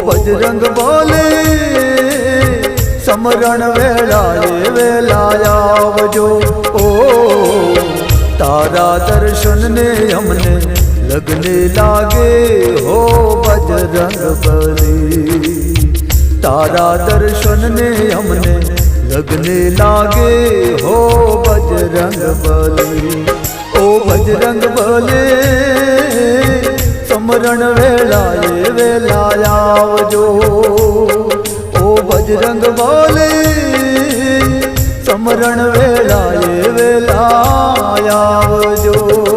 बजरंग बोले समरण वेलाए वेलाया आवजो। ओ तारा दर्शन ने हमने लगने लागे हो बजरंग बली। तारा दर्शन ने हमने लगने लागे हो बजरंग बली। ओ बजरंग बली समरण वेलाए वेलाया आवजो। ओ बजरंग बोले समरण वेलाए वेलाया आवजो।